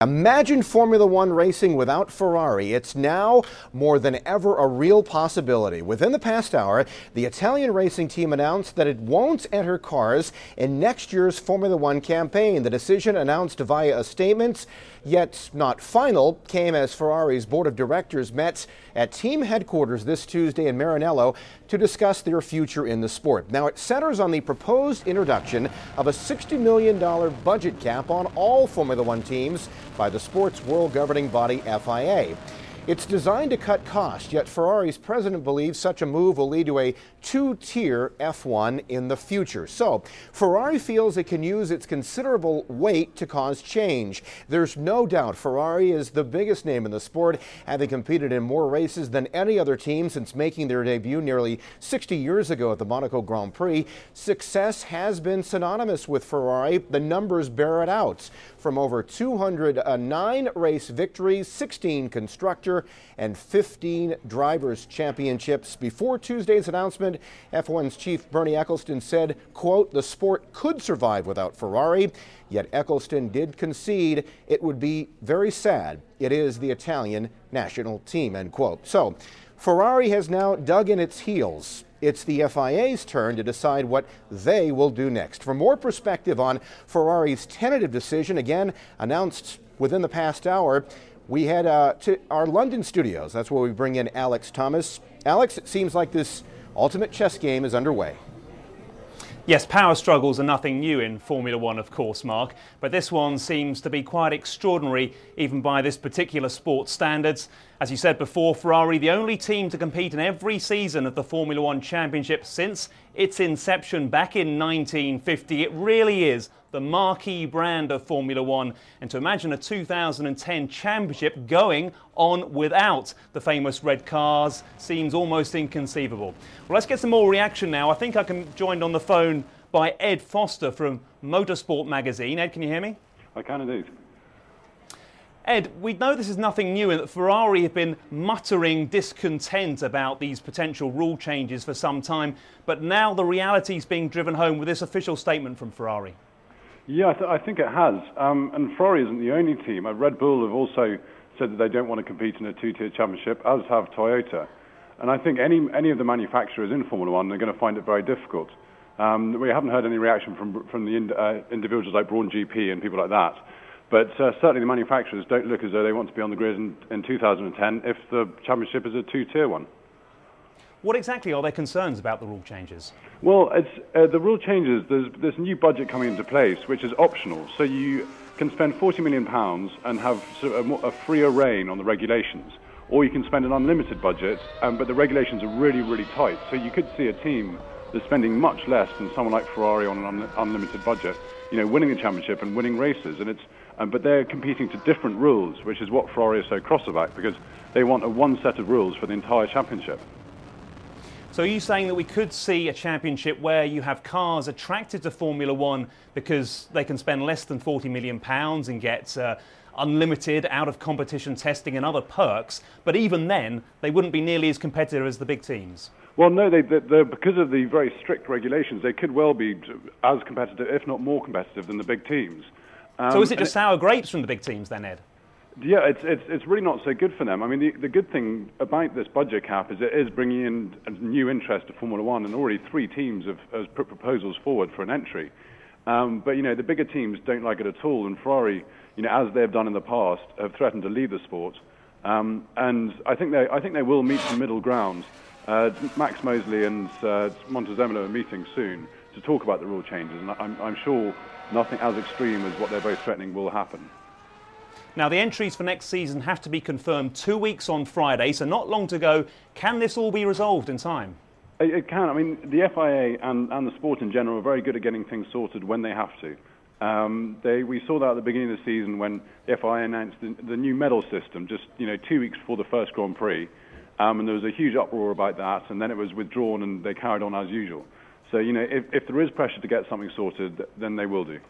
Imagine Formula One racing without Ferrari. It's now more than ever a real possibility. Within the past hour, the Italian racing team announced that it won't enter cars in next year's Formula One campaign. The decision, announced via a statement, yet not final, came as Ferrari's board of directors met at team headquarters this Tuesday in Maranello to discuss their future in the sport. Now, it centers on the proposed introduction of a $60 million budget cap on all Formula One teams by the sport's world governing body, FIA. It's designed to cut costs, yet Ferrari's president believes such a move will lead to a two-tier F1 in the future. So, Ferrari feels it can use its considerable weight to cause change. There's no doubt Ferrari is the biggest name in the sport, having competed in more races than any other team since making their debut nearly 60 years ago at the Monaco Grand Prix. Success has been synonymous with Ferrari. The numbers bear it out. From over 209 race victories, 16 constructor and 15 drivers' championships. Before Tuesday's announcement, F1's chief Bernie Ecclestone said, quote, "The sport could survive without Ferrari," yet Ecclestone did concede it would be very sad. It is the Italian national team, end quote. So, Ferrari has now dug in its heels. It's the FIA's turn to decide what they will do next. For more perspective on Ferrari's tentative decision, again announced within the past hour, we head to our London studios. That's where we bring in Alex Thomas. Alex, it seems like this ultimate chess game is underway. Yes, power struggles are nothing new in Formula One, of course, Mark, but this one seems to be quite extraordinary, even by this particular sport's standards. As you said before, Ferrari, the only team to compete in every season of the Formula One Championship since its inception back in 1950. It really is the marquee brand of Formula One, and to imagine a 2010 championship going on without the famous red cars seems almost inconceivable. Well, let's get some more reaction now. I think I can joined on the phone by Ed Foster from MotorSport magazine. Ed, can you hear me? I can indeed. Ed, we know this is nothing new in that Ferrari have been muttering discontent about these potential rule changes for some time, but now the reality is being driven home with this official statement from Ferrari. Yeah, I think it has. And Ferrari isn't the only team. Red Bull have also said that they don't want to compete in a two-tier championship, as have Toyota. And I think any of the manufacturers in Formula One are going to find it very difficult. We haven't heard any reaction from the individuals like Brawn GP and people like that. But certainly the manufacturers don't look as though they want to be on the grid in 2010 if the championship is a two-tier one. What exactly are their concerns about the rule changes? Well, the rule changes, there's this new budget coming into place, which is optional. So you can spend £40 million and have sort of a freer reign on the regulations. Or you can spend an unlimited budget, but the regulations are really, really tight. So you could see a team that's spending much less than someone like Ferrari on an unlimited budget, you know, winning a championship and winning races. But they're competing to different rules, which is what Ferrari is so cross about, because they want a one set of rules for the entire championship. So are you saying that we could see a championship where you have cars attracted to Formula One because they can spend less than £40 million and get unlimited out-of-competition testing and other perks, but even then they wouldn't be nearly as competitive as the big teams? Well, no, because of the very strict regulations, they could well be as competitive, if not more competitive, than the big teams. So is it just sour grapes from the big teams then, Ed? Yeah, it's really not so good for them. I mean, the good thing about this budget cap is it is bringing in a new interest to Formula One, and already 3 teams have put proposals forward for an entry. But, you know, the bigger teams don't like it at all, and Ferrari, you know, as they've done in the past, have threatened to leave the sport. And I think they will meet some middle ground. Max Mosley and Montezemolo are meeting soon to talk about the rule changes, and I'm sure nothing as extreme as what they're both threatening will happen. Now, the entries for next season have to be confirmed 2 weeks on Friday, so not long to go. Can this all be resolved in time? It can. I mean, the FIA and the sport in general are very good at getting things sorted when they have to. We saw that at the beginning of the season when the FIA announced the new medal system just 2 weeks before the first Grand Prix, and there was a huge uproar about that, and then it was withdrawn and they carried on as usual. So, you know, if there is pressure to get something sorted, then they will do.